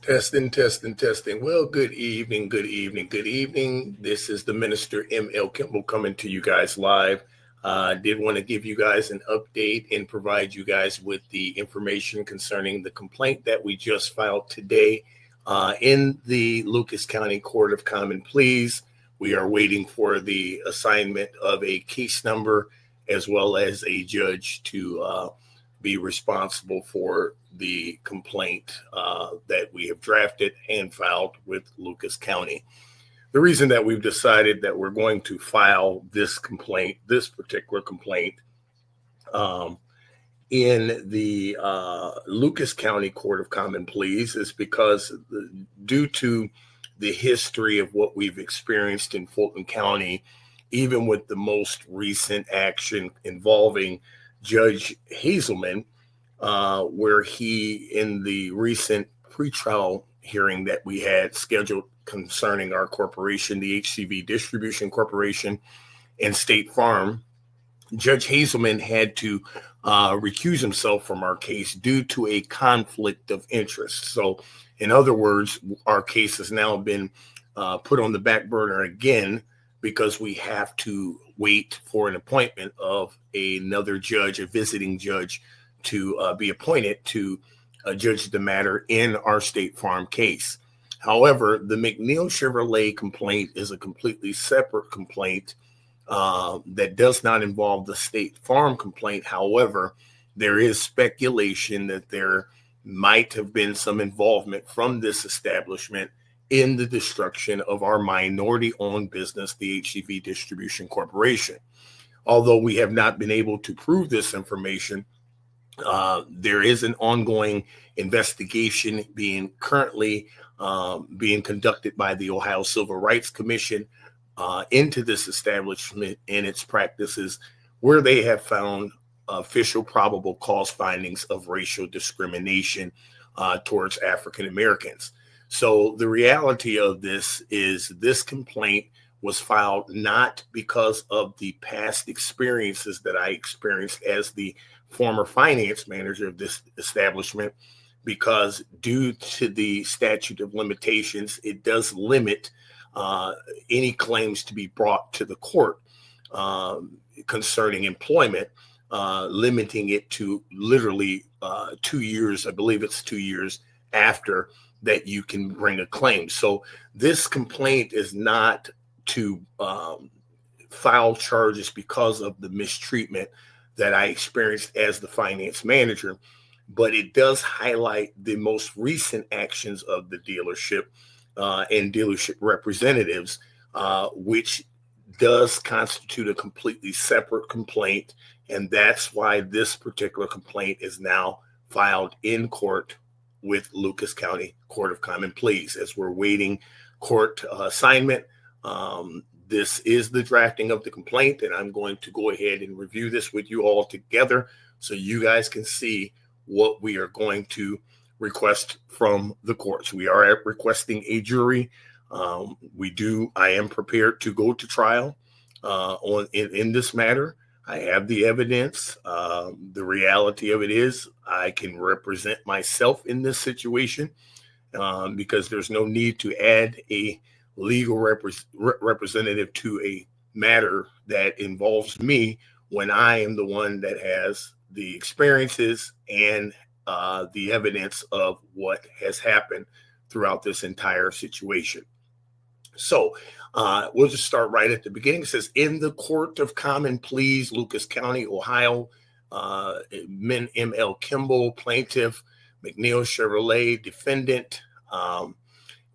Testing, testing, testing. Well, good evening, good evening, good evening. This is the Minister M.L. Kimble coming to you guys live. I did want to give you guys an update and provide you guys with the information concerning the complaint that we just filed today in the Lucas County Court of Common Pleas. We are waiting for the assignment of a case number as well as a judge to be responsible for the complaint that we have drafted and filed with Lucas County. The reason that we've decided that we're going to file this complaint, this particular complaint, in the Lucas County Court of Common Pleas is because due to the history of what we've experienced in Fulton County, even with the most recent action involving Judge Hazelman, where he, in the recent pretrial hearing that we had scheduled concerning our corporation, the HCV Distribution Corporation and State Farm, Judge Hazelman had to recuse himself from our case due to a conflict of interest. So, in other words, our case has now been put on the back burner again because we have to wait for an appointment of another judge, a visiting judge, to be appointed to judge the matter in our State Farm case. However, the McNeill Chevrolet complaint is a completely separate complaint that does not involve the State Farm complaint. However, there is speculation that there might have been some involvement from this establishment in the destruction of our minority-owned business, the HCV Distribution Corporation. Although we have not been able to prove this information, there is an ongoing investigation currently being conducted by the Ohio Civil Rights Commission into this establishment and its practices, where they have found official probable cause findings of racial discrimination towards African Americans. So the reality of this is this complaint was filed not because of the past experiences that I experienced as the former finance manager of this establishment, because due to the statute of limitations, it does limit any claims to be brought to the court concerning employment, limiting it to literally 2 years. I believe it's 2 years after that you can bring a claim. So this complaint is not to file charges because of the mistreatment that I experienced as the finance manager, but it does highlight the most recent actions of the dealership and dealership representatives, which does constitute a completely separate complaint. And that's why this particular complaint is now filed in court with Lucas County Court of Common Pleas as we're waiting court assignment. This is the drafting of the complaint, and I'm going to go ahead and review this with you all together so you guys can see what we are going to request from the courts. We are requesting a jury. I am prepared to go to trial in this matter. I have the evidence. The reality of it is I can represent myself in this situation because there's no need to add a legal representative to a matter that involves me when I am the one that has the experiences and the evidence of what has happened throughout this entire situation. So we'll just start right at the beginning. It says, in the Court of Common Pleas, Lucas County, Ohio, M.L. Kimble, plaintiff, McNeill Chevrolet, defendant,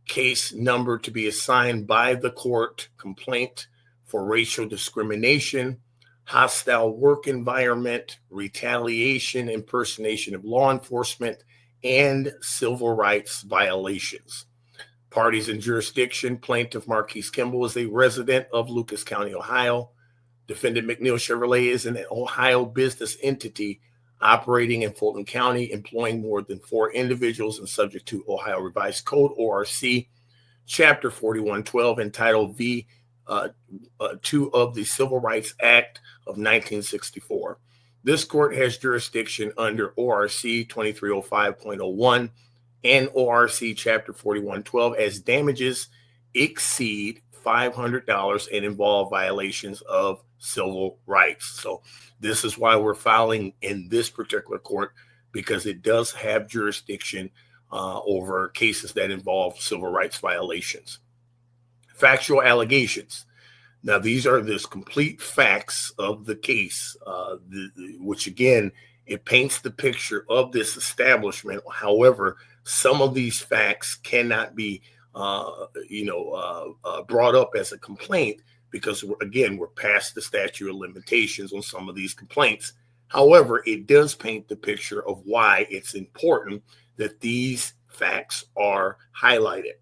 case number to be assigned by the court, complaint for racial discrimination, hostile work environment, retaliation, impersonation of law enforcement, and civil rights violations. Parties in jurisdiction: plaintiff Marquis Kimble is a resident of Lucas County, Ohio. Defendant McNeill Chevrolet is an Ohio business entity operating in Fulton County, employing more than 4 individuals and subject to Ohio Revised Code, ORC, Chapter 4112, entitled V2 of the Civil Rights Act of 1964. This court has jurisdiction under ORC 2305.01 and ORC Chapter 4112 as damages exceed $500 and involve violations of civil rights. So this is why we're filing in this particular court, because it does have jurisdiction over cases that involve civil rights violations. Factual allegations. Now, these are the complete facts of the case, which again, it paints the picture of this establishment. However, some of these facts cannot be, brought up as a complaint because, we're past the statute of limitations on some of these complaints. However, it does paint the picture of why it's important that these facts are highlighted.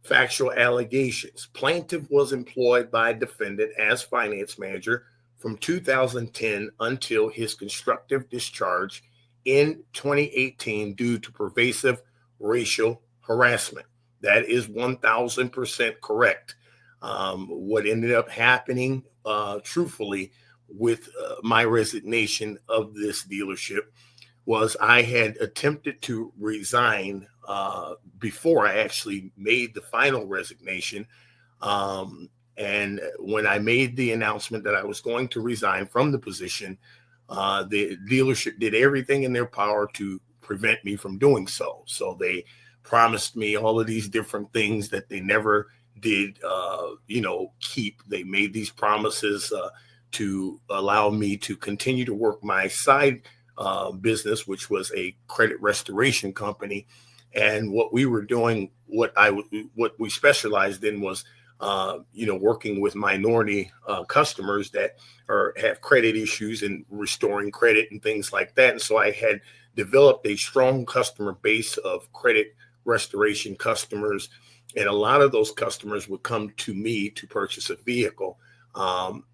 Factual allegations. Plaintiff was employed by defendant as finance manager from 2010 until his constructive discharge in 2018 due to pervasive racial harassment. That is 1,000% correct. What ended up happening, truthfully, with my resignation of this dealership was I had attempted to resign before I actually made the final resignation. And when I made the announcement that I was going to resign from the position, the dealership did everything in their power to prevent me from doing so. So they promised me all of these different things that they never did, keep. They made these promises to allow me to continue to work my side business, which was a credit restoration company. And what we were doing, what we specialized in was, working with minority customers that have credit issues and restoring credit and things like that. And so I had developed a strong customer base of credit restoration customers. And a lot of those customers would come to me to purchase a vehicle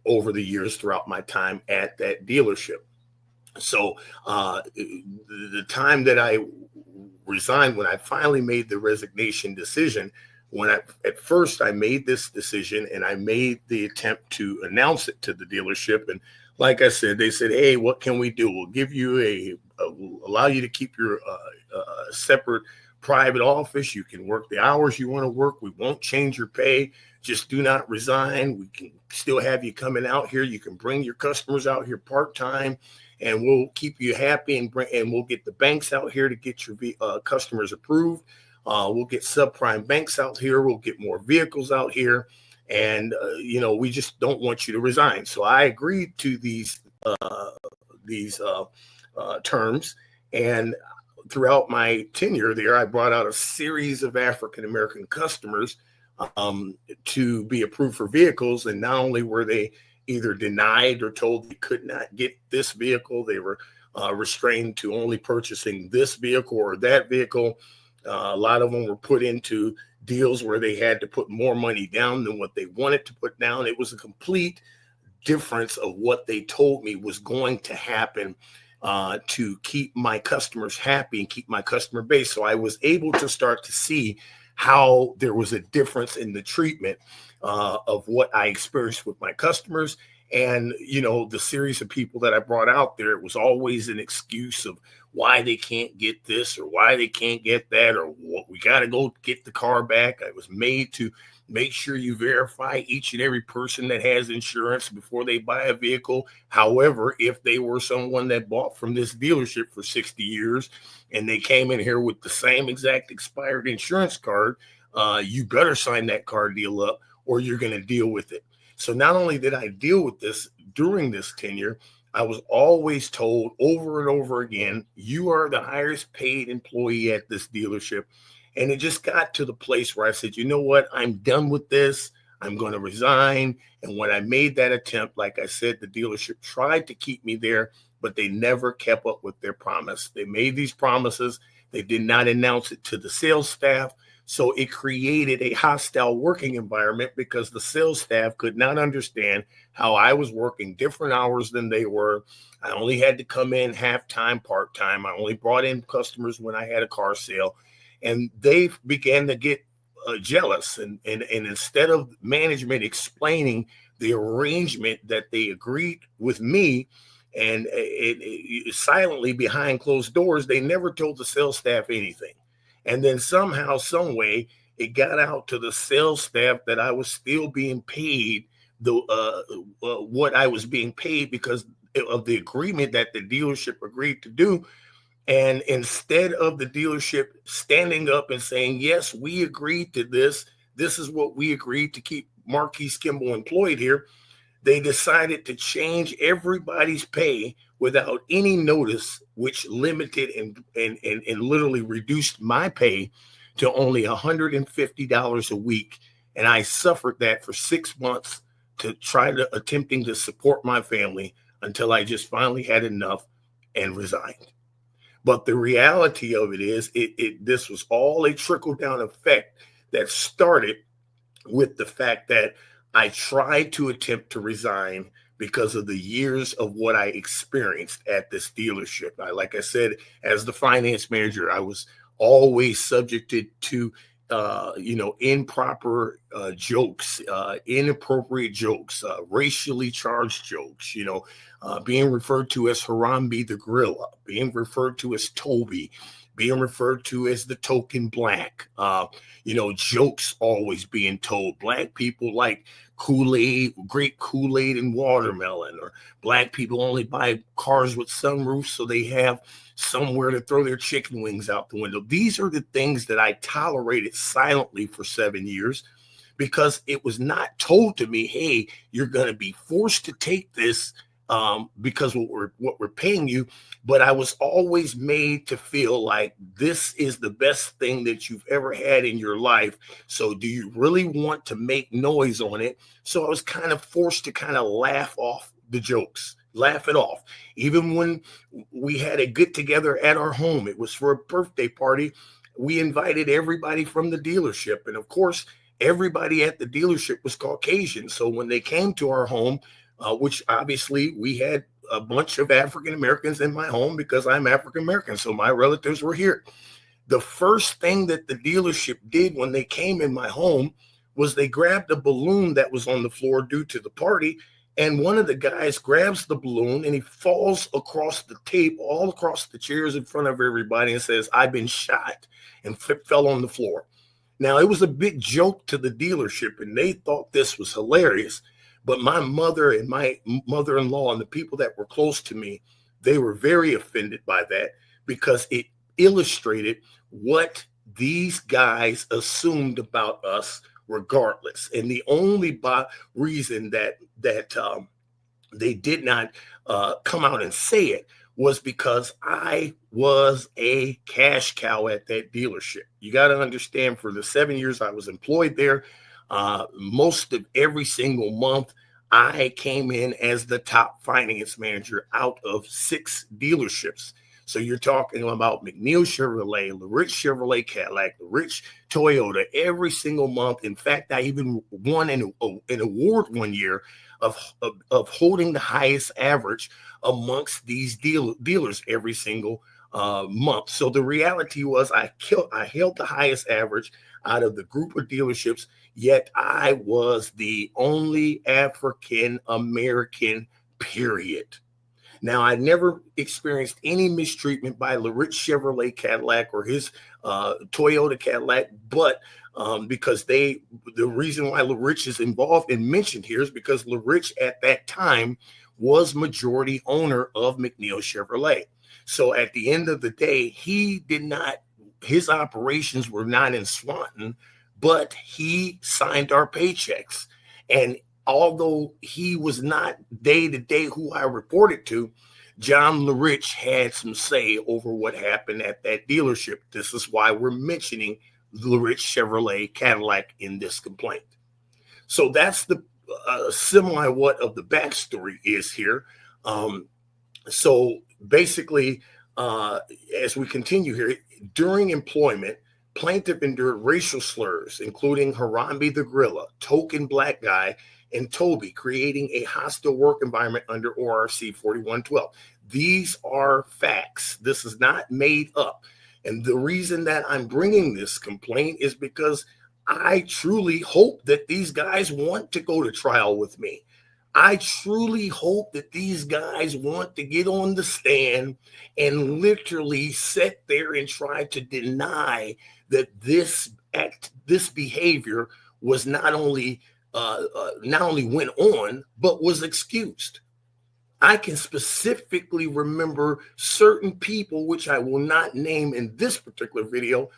over the years throughout my time at that dealership. So the time that I resigned, when I finally made the resignation decision, at first I made this decision and I made the attempt to announce it to the dealership. And like I said, they said, hey, what can we do? We'll give you we'll allow you to keep your separate private office. You can work the hours you want to work. We won't change your pay. Just do not resign. We can still have you coming out here. You can bring your customers out here part-time, and we'll keep you happy and we'll get the banks out here to get your customers approved. We'll get subprime banks out here. We'll get more vehicles out here. And, we just don't want you to resign. So I agreed to these terms. And throughout my tenure there, I brought out a series of African-American customers to be approved for vehicles. And not only were they either denied or told they could not get this vehicle, they were restrained to only purchasing this vehicle or that vehicle. A lot of them were put into deals where they had to put more money down than what they wanted to put down. It was a complete difference of what they told me was going to happen to keep my customers happy and keep my customer base. So I was able to start to see how there was a difference in the treatment of what I experienced with my customers. And, the series of people that I brought out there, it was always an excuse of why they can't get this or why they can't get that, or what, we got to go get the car back. I was made to make sure you verify each and every person that has insurance before they buy a vehicle. However, if they were someone that bought from this dealership for 60 years and they came in here with the same exact expired insurance card, you better sign that car deal up or you're going to deal with it. So not only did I deal with this during this tenure, I was always told over and over again, you are the highest paid employee at this dealership. And it just got to the place where I said, you know what, I'm done with this. I'm going to resign. And when I made that attempt, like I said, the dealership tried to keep me there, but they never kept up with their promise. They made these promises. They did not announce it to the sales staff. So it created a hostile working environment because the sales staff could not understand how I was working different hours than they were. I only had to come in half-time, part-time. I only brought in customers when I had a car sale. And they began to get jealous. And instead of management explaining the arrangement that they agreed with me, and it silently behind closed doors, they never told the sales staff anything. And then somehow, some way, it got out to the sales staff that I was still being paid what I was being paid because of the agreement that the dealership agreed to do. And instead of the dealership standing up and saying, yes, we agreed to this, this is what we agreed to keep Marquis Kimble employed here, they decided to change everybody's pay without any notice, which limited and literally reduced my pay to only $150 a week. And I suffered that for 6 months to try to attempting to support my family until I just finally had enough and resigned. But the reality of it is this was all a trickle down effect that started with the fact that I tried to attempt to resign because of the years of what I experienced at this dealership. Like I said, as the finance manager, I was always subjected to improper jokes, inappropriate jokes, racially charged jokes, being referred to as Harambe the Gorilla, being referred to as Toby, being referred to as the token black, jokes always being told. Black people like Kool-Aid, grape Kool-Aid and watermelon, or black people only buy cars with sunroofs so they have somewhere to throw their chicken wings out the window. These are the things that I tolerated silently for 7 years because it was not told to me, hey, you're going to be forced to take this because what we're paying you. But I was always made to feel like this is the best thing that you've ever had in your life. So do you really want to make noise on it? So I was kind of forced to kind of laugh off the jokes, laugh it off. Even when we had a get together at our home, it was for a birthday party. We invited everybody from the dealership. And of course, everybody at the dealership was Caucasian. So when they came to our home, which obviously we had a bunch of African Americans in my home because I'm African American. So my relatives were here. The first thing that the dealership did when they came in my home was they grabbed a balloon that was on the floor due to the party. And one of the guys grabs the balloon and he falls across the tape, all across the chairs in front of everybody, and says, "I've been shot," and fell on the floor. Now, it was a big joke to the dealership and they thought this was hilarious. But my mother and my mother-in-law and the people that were close to me, they were very offended by that because it illustrated what these guys assumed about us regardless. And the only reason that they did not come out and say it was because I was a cash cow at that dealership. You got to understand, for the 7 years I was employed there, most of every single month, I came in as the top finance manager out of 6 dealerships. So you're talking about McNeill Chevrolet, LaRich Chevrolet Cadillac, LaRich Toyota, every single month. In fact, I even won an award one year of holding the highest average amongst these dealers every single month. So the reality was I held the highest average out of the group of dealerships, yet I was the only African American, period. Now, I never experienced any mistreatment by LaRich Chevrolet Cadillac or his Toyota Cadillac, but because the reason why LaRich is involved and mentioned here is because LaRich at that time was majority owner of McNeill Chevrolet. So at the end of the day, his operations were not in Swanton, but he signed our paychecks. And although he was not day to day who I reported to, John LaRich had some say over what happened at that dealership. This is why we're mentioning LaRich Chevrolet Cadillac in this complaint. So that's the semi what of the backstory is here. So basically, as we continue here, during employment, plaintiff endured racial slurs, including Harambe the Gorilla, token black guy, and Toby, creating a hostile work environment under ORC 4112. These are facts. This is not made up. And the reason that I'm bringing this complaint is because I truly hope that these guys want to go to trial with me. I truly hope that these guys want to get on the stand and literally sit there and try to deny that this behavior was not only went on, but was excused. I can specifically remember certain people, which I will not name in this particular video,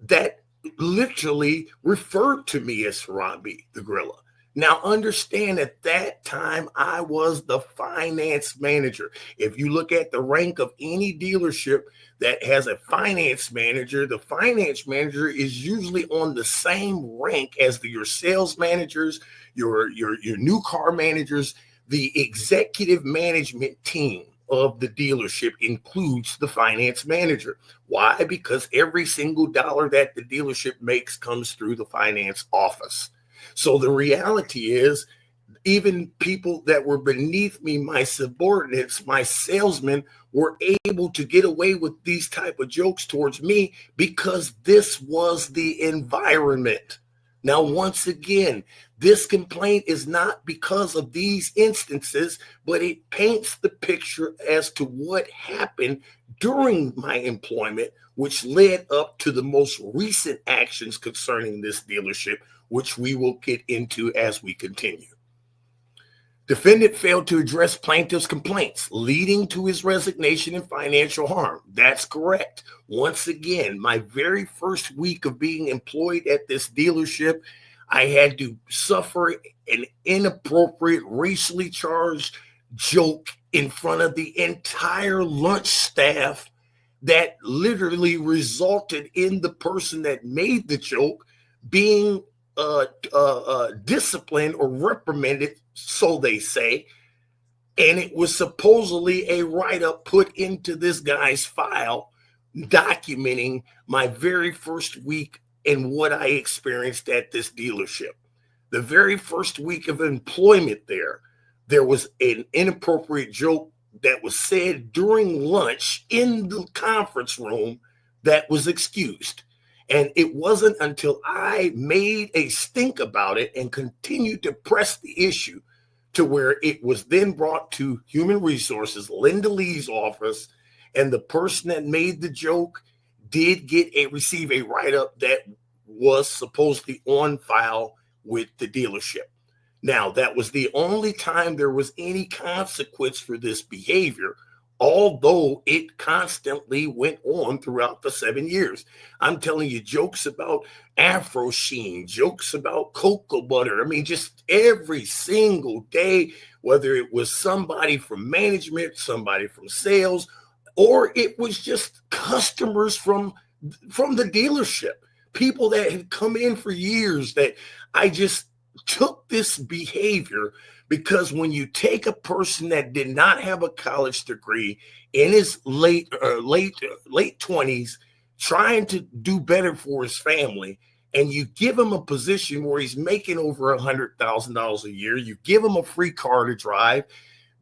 that literally referred to me as Robbie the Gorilla. Now, understand at that time, I was the finance manager. If you look at the rank of any dealership that has a finance manager, the finance manager is usually on the same rank as your sales managers, your new car managers. The executive management team of the dealership includes the finance manager. Why? Because every single dollar that the dealership makes comes through the finance office. So the reality is, even people that were beneath me, my subordinates, my salesmen, were able to get away with these type of jokes towards me because this was the environment. Now, once again, this complaint is not because of these instances, but it paints the picture as to what happened during my employment, which led up to the most recent actions concerning this dealership, which we will get into as we continue. Defendant failed to address plaintiff's complaints, leading to his resignation and financial harm. That's correct. Once again, my very first week of being employed at this dealership, I had to suffer an inappropriate, racially charged joke in front of the entire lunch staff that literally resulted in the person that made the joke being disciplined or reprimanded, so they say. And it was supposedly a write-up put into this guy's file documenting my very first week and what I experienced at this dealership. The very first week of employment there was an inappropriate joke that was said during lunch in the conference room that was excused. And it wasn't until I made a stink about it and continued to press the issue to where it was then brought to Human Resources, Linda Lee's office, and the person that made the joke did receive a write-up that was supposedly on file with the dealership. Now, that was the only time there was any consequence for this behavior, although it constantly went on throughout the 7 years. I'm telling you, jokes about Afro Sheen, jokes about cocoa butter. I mean, just every single day, whether it was somebody from management, somebody from sales, or it was just customers from the dealership, people that had come in for years, that I just took this behavior. Because when you take a person that did not have a college degree in his late 20s, trying to do better for his family, and you give him a position where he's making over $100,000 a year, you give him a free car to drive,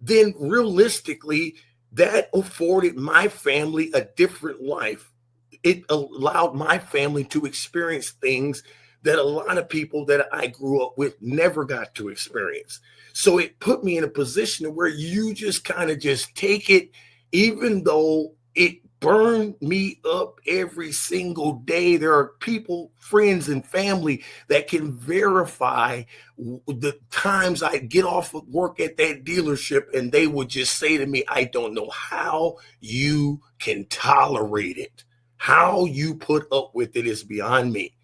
then realistically, that afforded my family a different life. It allowed my family to experience things that a lot of people that I grew up with never got to experience. So it put me in a position where you just kind of just take it, even though it burned me up every single day. There are people, friends and family that can verify the times I get off of work at that dealership and they would just say to me, I don't know how you can tolerate it. How you put up with it is beyond me.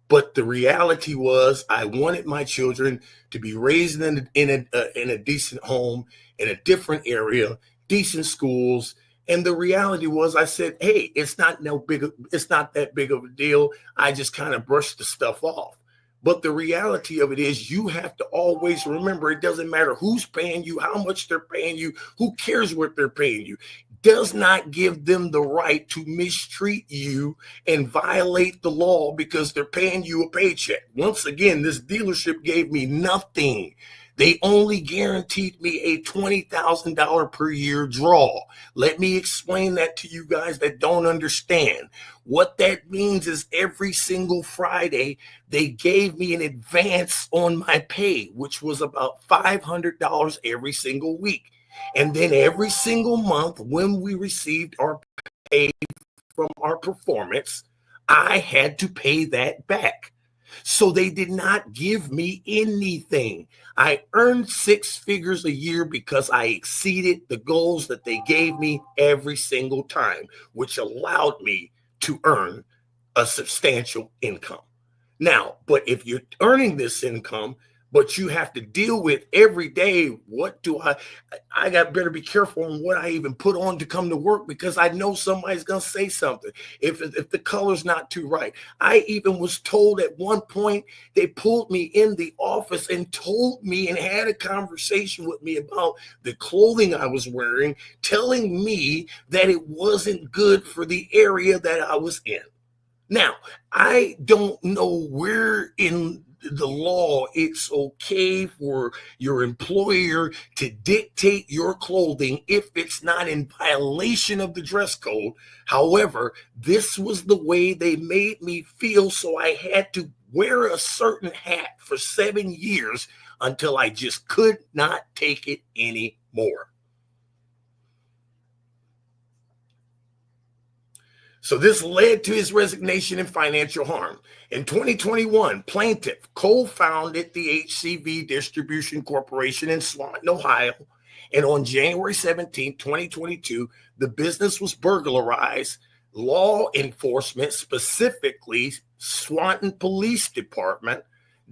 But the reality was, I wanted my children to be raised in a decent home, in a different area, decent schools. And the reality was, I said, hey, it's not that big of a deal. I just kind of brushed the stuff off. But the reality of it is, you have to always remember, it doesn't matter who's paying you, how much they're paying you, who cares what they're paying you. Does not give them the right to mistreat you and violate the law because they're paying you a paycheck. Once again, this dealership gave me nothing. They only guaranteed me a $20,000 per year draw. Let me explain that to you guys that don't understand. What that means is every single Friday, they gave me an advance on my pay, which was about $500 every single week. And then every single month, when we received our pay from our performance, I had to pay that back. So they did not give me anything. I earned six figures a year because I exceeded the goals that they gave me every single time, which allowed me to earn a substantial income. Now, but if you're earning this income, but you have to deal with every day, what do I got better be careful on what I even put on to come to work, because I know somebody's going to say something if the color's not too right. I even was told at one point, they pulled me in the office and told me and had a conversation with me about the clothing I was wearing, telling me that it wasn't good for the area that I was in. Now, I don't know where in the law it's okay for your employer to dictate your clothing if it's not in violation of the dress code. However, this was the way they made me feel, so I had to wear a certain hat for 7 years until I just could not take it anymore. So this led to his resignation and financial harm. In 2021, plaintiff co-founded the HCV Distribution Corporation in Swanton, Ohio. And on January 17, 2022, the business was burglarized. Law enforcement, specifically Swanton Police Department,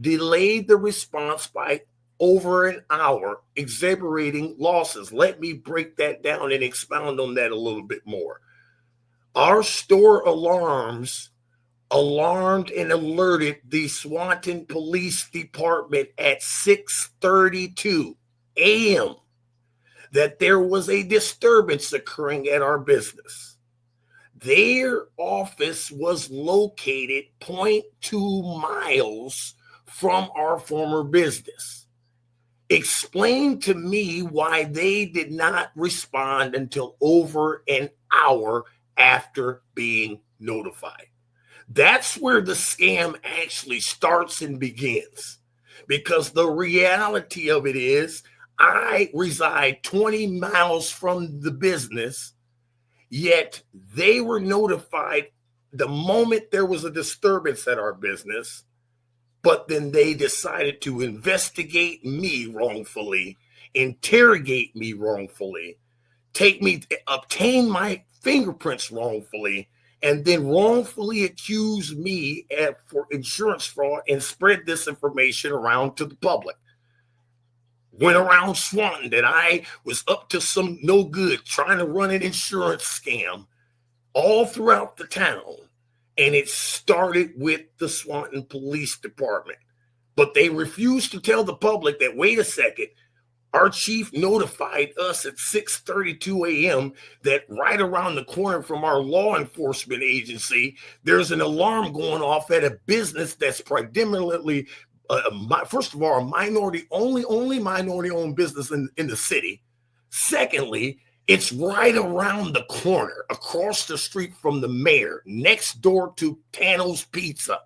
delayed the response by over an hour, exacerbating losses. Let me break that down and expound on that a little bit more. Our store alarms alarmed and alerted the Swanton Police Department at 6:32 a.m. that there was a disturbance occurring at our business. Their office was located 0.2 miles from our former business. Explain to me why they did not respond until over an hour after being notified. That's where the scam actually starts and begins, because the reality of it is I reside 20 miles from the business, yet they were notified the moment there was a disturbance at our business, but then they decided to investigate me wrongfully, interrogate me wrongfully, obtain my fingerprints wrongfully, and then wrongfully accuse me for insurance fraud and spread this information around to the public. Went around Swanton that I was up to some no good, trying to run an insurance scam all throughout the town. And it started with the Swanton Police Department. But they refused to tell the public that, wait a second, our chief notified us at 6:32 a.m. that right around the corner from our law enforcement agency, there's an alarm going off at a business that's predominantly, first of all, a only minority-owned business in the city. Secondly, it's right around the corner, across the street from the mayor, next door to Tano's Pizza.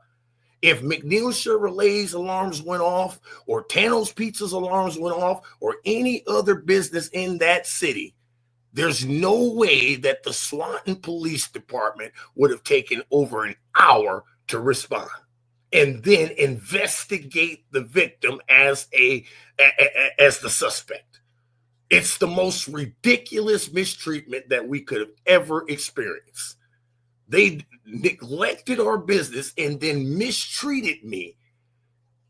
If McNeill Chevrolet's alarms went off, or Tano's Pizza's alarms went off, or any other business in that city, there's no way that the Swanton Police Department would have taken over an hour to respond and then investigate the victim as the suspect. It's the most ridiculous mistreatment that we could have ever experienced. They neglected our business and then mistreated me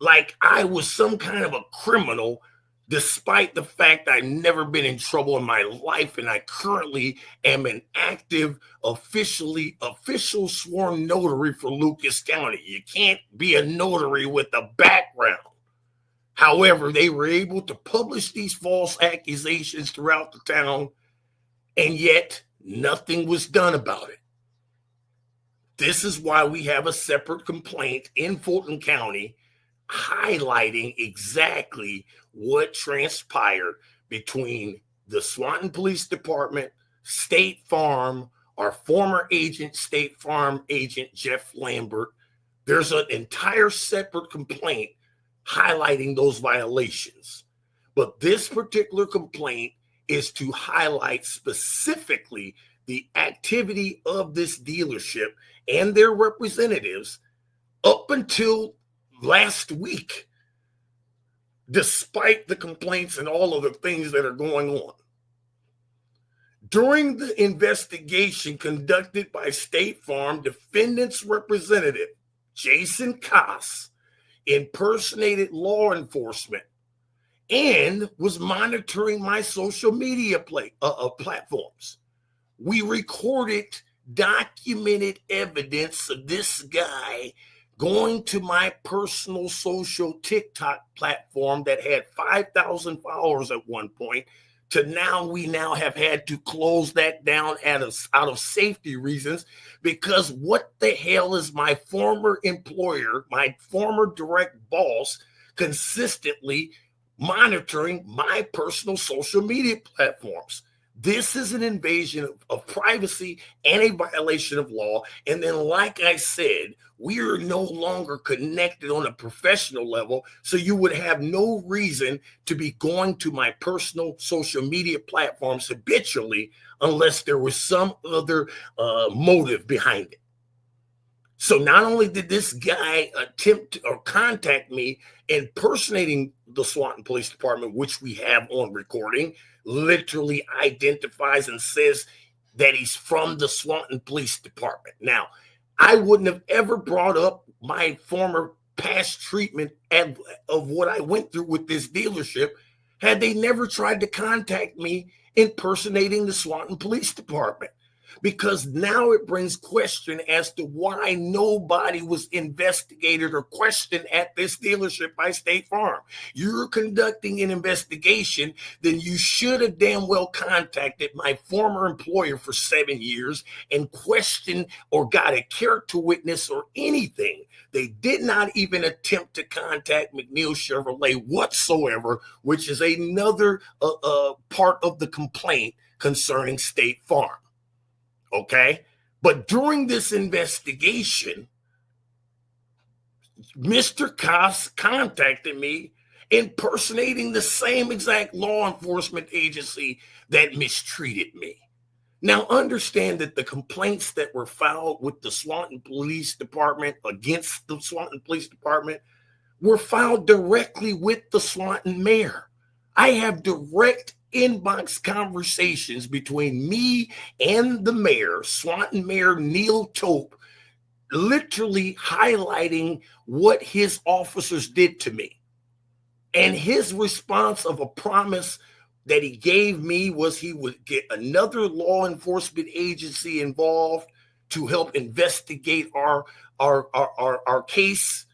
like I was some kind of a criminal, despite the fact I've never been in trouble in my life, and I currently am an active, official sworn notary for Lucas County. You can't be a notary with a background. However, they were able to publish these false accusations throughout the town, and yet nothing was done about it. This is why we have a separate complaint in Fulton County highlighting exactly what transpired between the Swanton Police Department, State Farm, our former agent, State Farm agent Jeff Lambert. There's an entire separate complaint highlighting those violations. But this particular complaint is to highlight specifically the activity of this dealership and their representatives up until last week, despite the complaints and all of the things that are going on. During the investigation conducted by State Farm, defendant's representative, Jason Koss, impersonated law enforcement and was monitoring my social media platforms. We recorded documented evidence of this guy going to my personal social TikTok platform that had 5,000 followers at one point, to we now have had to close that down out of safety reasons, because what the hell is my former employer, my former direct boss, consistently monitoring my personal social media platforms? This is an invasion of privacy and a violation of law. And then, like I said, we are no longer connected on a professional level, so you would have no reason to be going to my personal social media platforms habitually unless there was some other motive behind it. So not only did this guy attempt or contact me impersonating the Swanton Police Department, which we have on recording, literally identifies and says that he's from the Swanton Police Department. Now, I wouldn't have ever brought up my former past treatment of what I went through with this dealership had they never tried to contact me impersonating the Swanton Police Department. Because now it brings question as to why nobody was investigated or questioned at this dealership by State Farm. You're conducting an investigation, then you should have damn well contacted my former employer for 7 years and questioned or got a character witness or anything. They did not even attempt to contact McNeill Chevrolet whatsoever, which is another part of the complaint concerning State Farm. Okay, but during this investigation, Mr. Koss contacted me impersonating the same exact law enforcement agency that mistreated me. Now, understand that the complaints that were filed with the Swanton Police Department against the Swanton Police Department were filed directly with the Swanton mayor. I have direct inbox conversations between me and the mayor, Swanton Mayor Neil Tope, literally highlighting what his officers did to me. And his response of a promise that he gave me was he would get another law enforcement agency involved to help investigate our case.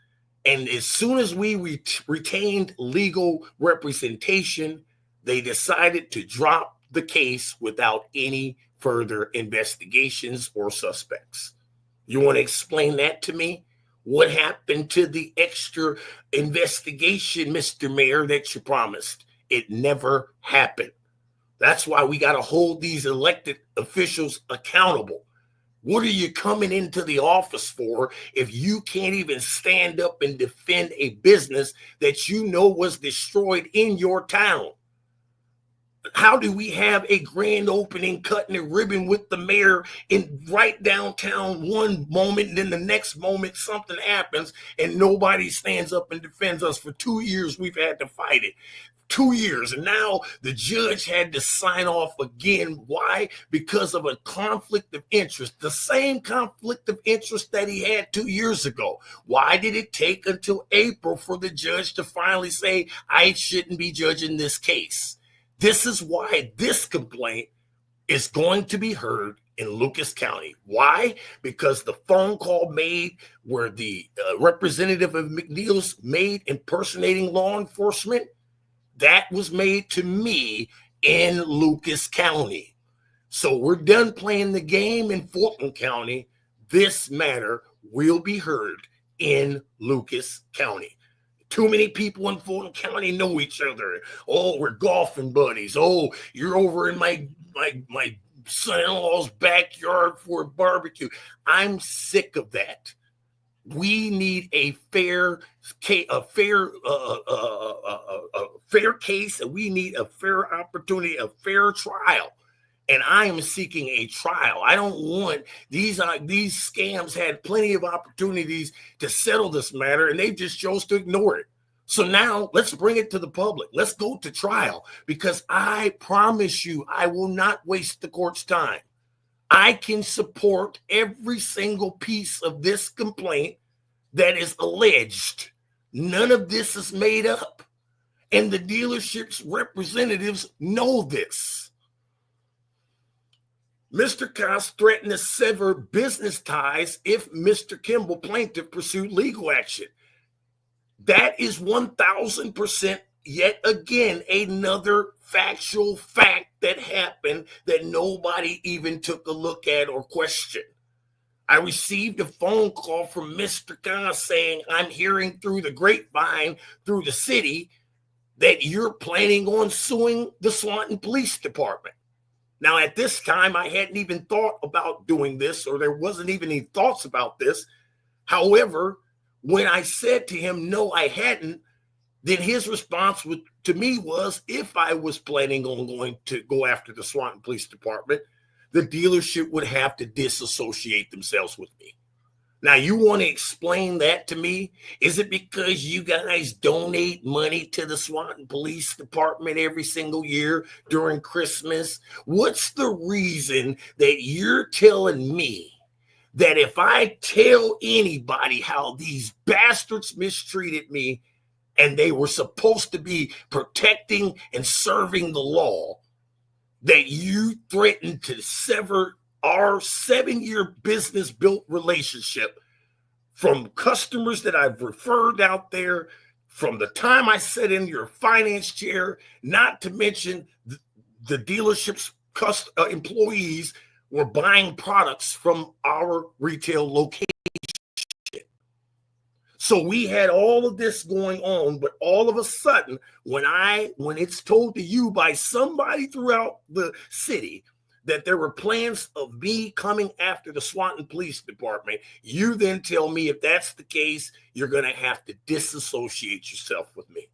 And as soon as we retained legal representation, they decided to drop the case without any further investigations or suspects. You want to explain that to me? What happened to the extra investigation, Mr. Mayor, that you promised? It never happened. That's why we got to hold these elected officials accountable. What are you coming into the office for if you can't even stand up and defend a business that you know was destroyed in your town? How do we have a grand opening, cutting a ribbon with the mayor in right downtown one moment, and then the next moment something happens and nobody stands up and defends us? For 2 years, we've had to fight it. 2 years. And now the judge had to sign off again. Why? Because of a conflict of interest. The same conflict of interest that he had 2 years ago. Why did it take until April for the judge to finally say, I shouldn't be judging this case? This is why this complaint is going to be heard in Lucas County. Why? Because the phone call made where the representative of McNeill's made impersonating law enforcement, that was made to me in Lucas County. So we're done playing the game in Fulton County. This matter will be heard in Lucas County. Too many people in Fulton County know each other. Oh, we're golfing buddies. Oh, you're over in my son-in-law's backyard for a barbecue. I'm sick of that. We need a fair case, and we need a fair opportunity, a fair trial. And I am seeking a trial. I don't want these scams had plenty of opportunities to settle this matter, and they just chose to ignore it. So now let's bring it to the public. Let's go to trial, because I promise you, I will not waste the court's time. I can support every single piece of this complaint that is alleged. None of this is made up. And the dealership's representatives know this. Mr. Cauze threatened to sever business ties if Mr. Kimble plaintiff pursued legal action. That is 1,000% yet again another factual fact that happened that nobody even took a look at or questioned. I received a phone call from Mr. Cauze saying, I'm hearing through the grapevine, through the city, that you're planning on suing the Swanton Police Department. Now, at this time, I hadn't even thought about doing this, or there wasn't even any thoughts about this. However, when I said to him, no, I hadn't, then his response to me was, if I was planning on going to go after the Swanton Police Department, the dealership would have to disassociate themselves with me. Now, you want to explain that to me? Is it because you guys donate money to the Swanton Police Department every single year during Christmas? What's the reason that you're telling me that if I tell anybody how these bastards mistreated me and they were supposed to be protecting and serving the law, that you threatened to sever our 7-year business built relationship from customers that I've referred out there from the time I sat in your finance chair, not to mention the dealership's employees were buying products from our retail location. So we had all of this going on, but all of a sudden, when it's told to you by somebody throughout the city that there were plans of me coming after the Swanton Police Department, you then tell me if that's the case, you're going to have to disassociate yourself with me.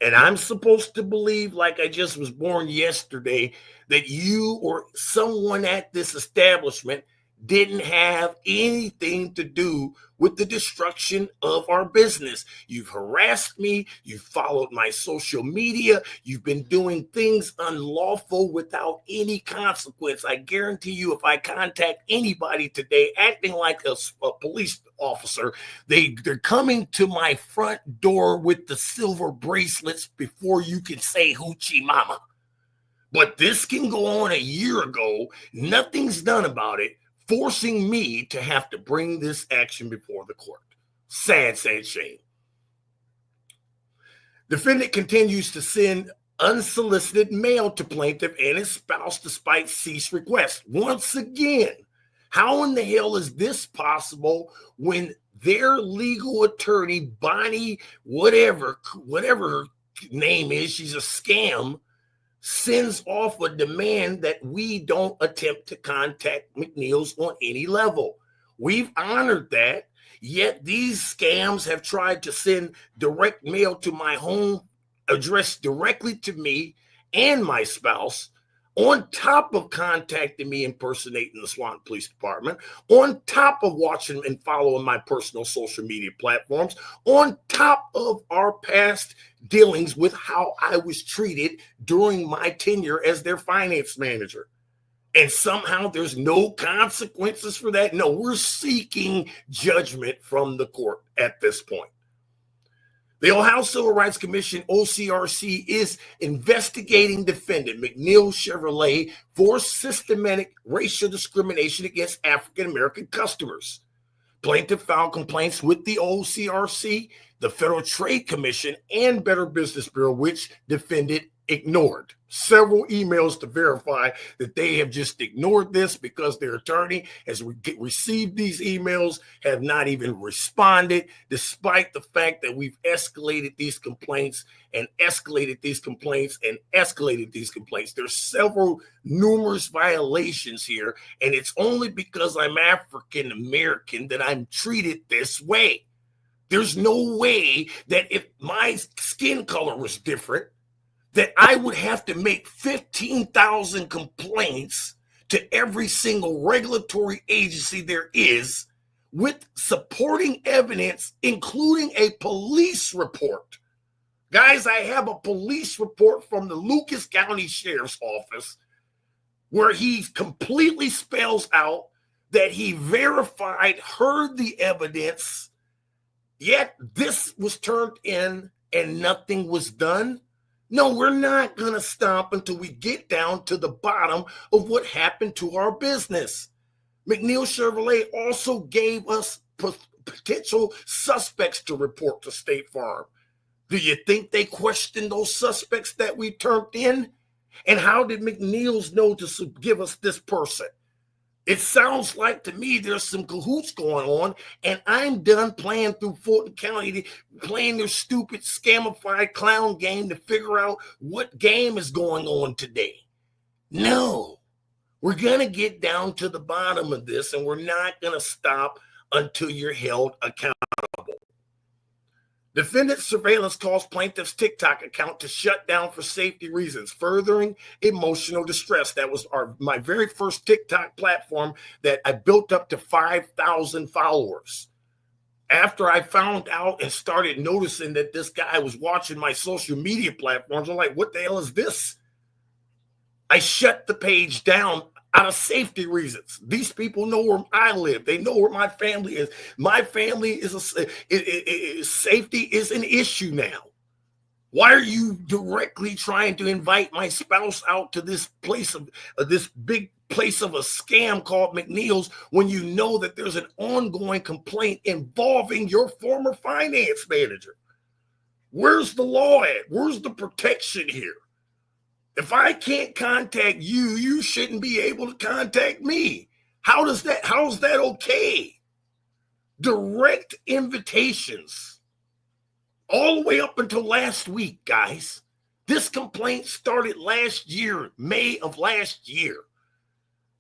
And I'm supposed to believe, like I just was born yesterday, that you or someone at this establishment didn't have anything to do with the destruction of our business. You've harassed me. You've followed my social media. You've been doing things unlawful without any consequence. I guarantee you, if I contact anybody today acting like a police officer, they're coming to my front door with the silver bracelets before you can say hoochie mama. But this can go on a year ago. Nothing's done about it, forcing me to have to bring this action before the court. Sad, sad shame. Defendant continues to send unsolicited mail to plaintiff and his spouse despite cease requests. Once again, how in the hell is this possible when their legal attorney, Bonnie, whatever her name is, she's a scam, sends off a demand that we don't attempt to contact McNeill's on any level. We've honored that, yet these scams have tried to send direct mail to my home addressed directly to me and my spouse, on top of contacting me impersonating the Swanton Police Department, on top of watching and following my personal social media platforms, on top of our past dealings with how I was treated during my tenure as their finance manager. And somehow there's no consequences for that. No, we're seeking judgment from the court at this point. The Ohio Civil Rights Commission, OCRC, is investigating defendant McNeill Chevrolet for systematic racial discrimination against African-American customers. Plaintiff filed complaints with the OCRC, the Federal Trade Commission, and Better Business Bureau, which defendant ignored. Several emails to verify that they have just ignored this because their attorney has received these emails, have not even responded, despite the fact that we've escalated these complaints and escalated these complaints and escalated these complaints. There's several numerous violations here, and it's only because I'm African American that I'm treated this way. There's no way that if my skin color was different, that I would have to make 15,000 complaints to every single regulatory agency there is with supporting evidence, including a police report. Guys, I have a police report from the Lucas County Sheriff's Office where he completely spells out that he verified, heard the evidence, yet this was turned in and nothing was done. No, we're not going to stop until we get down to the bottom of what happened to our business. McNeill Chevrolet also gave us potential suspects to report to State Farm. Do you think they questioned those suspects that we turned in? And how did McNeill's know to give us this person? It sounds like to me there's some cahoots going on, and I'm done playing through Fulton County, playing their stupid scamified clown game to figure out what game is going on today. No, we're going to get down to the bottom of this, and we're not going to stop until you're held accountable. Defendant surveillance caused plaintiff's TikTok account to shut down for safety reasons, furthering emotional distress. That was my very first TikTok platform that I built up to 5,000 followers. After I found out and started noticing that this guy was watching my social media platforms, I'm like, what the hell is this? I shut the page down out of safety reasons. These people know where I live. They know where my family is. My family is safety is an issue now. Why are you directly trying to invite my spouse out to this place of this big place of a scam called McNeill's when you know that there's an ongoing complaint involving your former finance manager? Where's the law at? Where's the protection here? If I can't contact you, you shouldn't be able to contact me. How's that okay? Direct invitations all the way up until last week, guys. This complaint started last year, May of last year.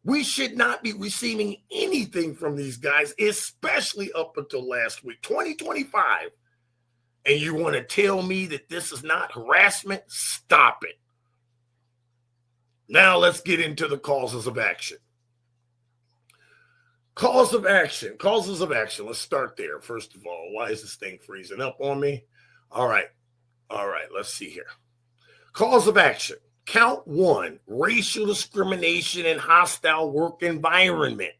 We should not be receiving anything from these guys, especially up until last week, 2025. And you want to tell me that this is not harassment? Stop it. Now let's get into the causes of action. Causes of action. Let's start there. First of all, why is this thing freezing up on me? All right. Let's see here. Cause of action. Count 1, racial discrimination and hostile work environment.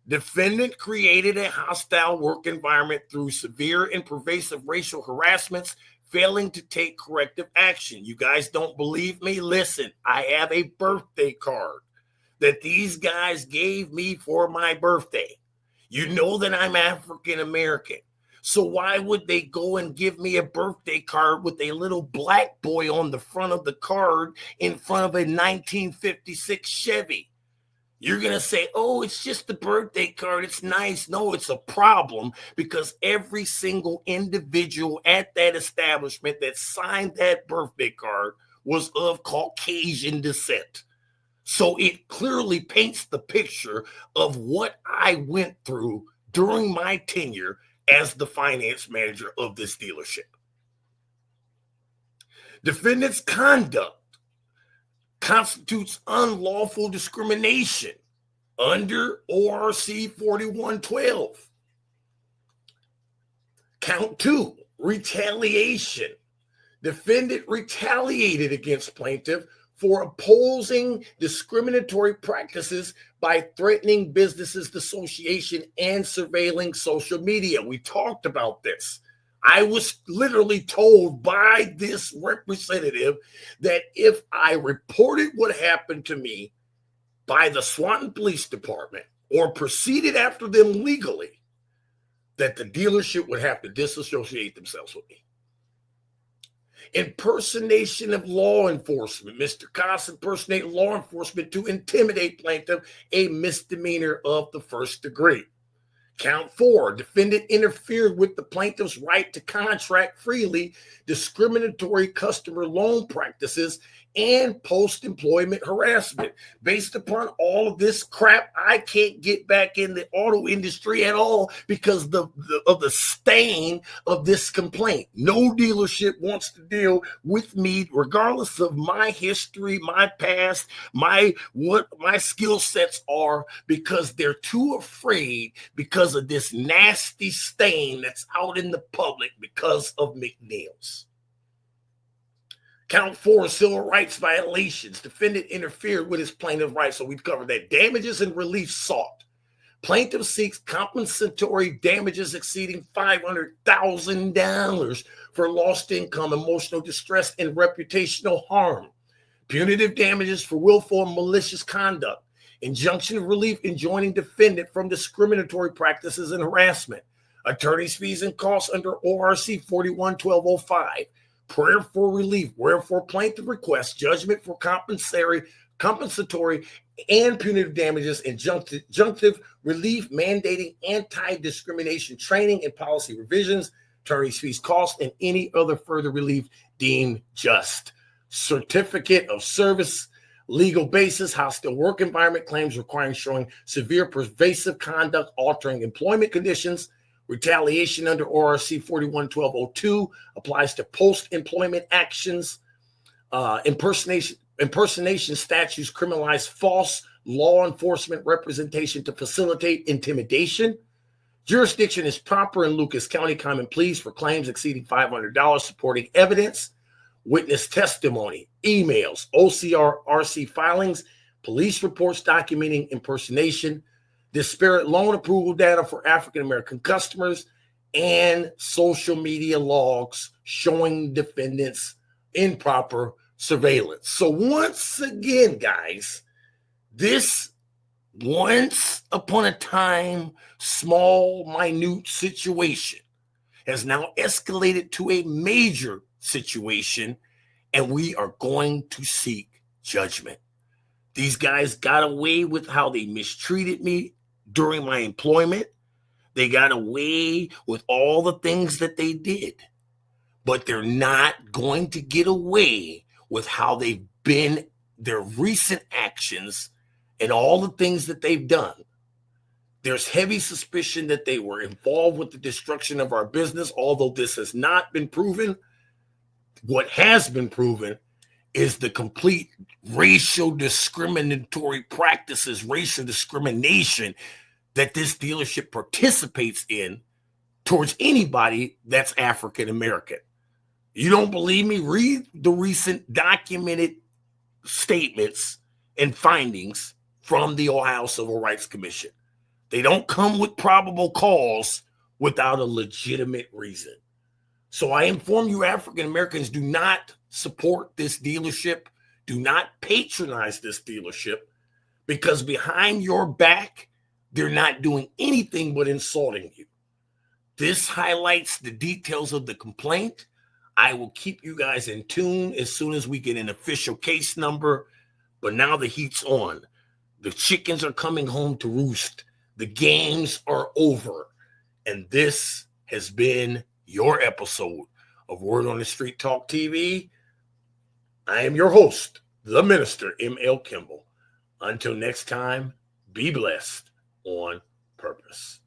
Defendant created a hostile work environment through severe and pervasive racial harassments, failing to take corrective action. You guys don't believe me? Listen, I have a birthday card that these guys gave me for my birthday. You know that I'm African American. So why would they go and give me a birthday card with a little black boy on the front of the card in front of a 1956 Chevy? You're going to say, oh, it's just a birthday card. It's nice. No, it's a problem because every single individual at that establishment that signed that birthday card was of Caucasian descent. So it clearly paints the picture of what I went through during my tenure as the finance manager of this dealership. Defendant's conduct constitutes unlawful discrimination under ORC 4112. Count 2, retaliation. Defendant retaliated against plaintiff for opposing discriminatory practices by threatening businesses' association and surveilling social media. We talked about this. I was literally told by this representative that if I reported what happened to me by the Swanton Police Department or proceeded after them legally, that the dealership would have to disassociate themselves with me. Impersonation of law enforcement. Mr. Cause impersonated law enforcement to intimidate plaintiff, a misdemeanor of the first degree. Count 4, defendant interfered with the plaintiff's right to contract freely, discriminatory customer loan practices, and post-employment harassment. Based upon all of this crap, I can't get back in the auto industry at all because of the stain of this complaint. No dealership wants to deal with me, regardless of my history, my past, what my skill sets are, because they're too afraid because of this nasty stain that's out in the public because of McNeill's. Count 4, civil rights violations. Defendant interfered with his plaintiff's rights. So we've covered that. Damages and relief sought. Plaintiff seeks compensatory damages exceeding $500,000 for lost income, emotional distress, and reputational harm. Punitive damages for willful and malicious conduct. Injunction of relief enjoining defendant from discriminatory practices and harassment. Attorney's fees and costs under ORC 41-1205. Prayer for relief, wherefore plaintiff requests judgment for compensatory and punitive damages, injunctive relief mandating anti-discrimination training and policy revisions, attorney's fees, costs, and any other further relief deemed just. Certificate of service, legal basis, hostile work environment claims requiring showing severe pervasive conduct altering employment conditions. Retaliation under ORC 41-1202 applies to post-employment actions. Impersonation statutes criminalize false law enforcement representation to facilitate intimidation. Jurisdiction is proper in Lucas County Common Pleas for claims exceeding $500, supporting evidence, witness testimony, emails, OCR/RC filings, police reports documenting impersonation, disparate loan approval data for African-American customers, and social media logs showing defendants improper surveillance. So once again, guys, this once upon a time, small, minute situation has now escalated to a major situation, and we are going to seek judgment. These guys got away with how they mistreated me during my employment. They got away with all the things that they did, but they're not going to get away with how they've been, their recent actions and all the things that they've done. There's heavy suspicion that they were involved with the destruction of our business, although this has not been proven. What has been proven is the complete racial discriminatory practices, racial discrimination that this dealership participates in towards anybody that's African American. You don't believe me? Read the recent documented statements and findings from the Ohio Civil Rights Commission. They don't come with probable cause without a legitimate reason. So I inform you, African Americans, do not support this dealership. Do not patronize this dealership, because behind your back, they're not doing anything but insulting you. This highlights the details of the complaint. I will keep you guys in tune as soon as we get an official case number. But now the heat's on. The chickens are coming home to roost. The games are over. And this has been your episode of Word on the Street Talk TV. I am your host, the Minister, ML Kimble. Until next time, be blessed on purpose.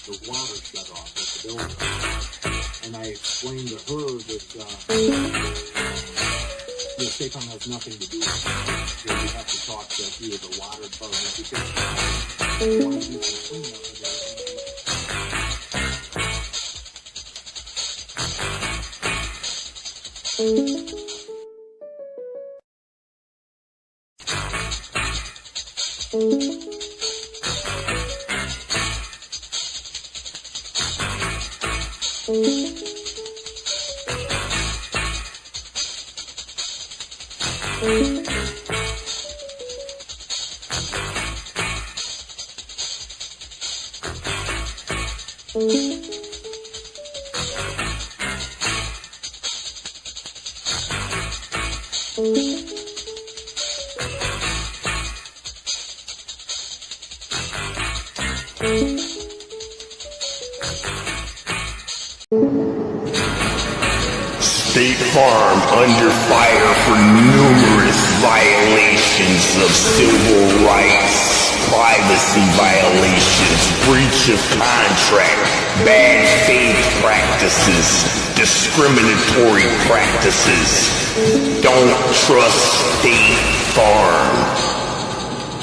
The water shut off at the building, and I explained to her that the SACOM has nothing to do with it. That we have to talk to either the water department because they want to do some cleanup of State Farm under fire for numerous violations of civil rights, privacy violations, breach of contract, bad faith practices, discriminatory practices. Don't trust State Farm.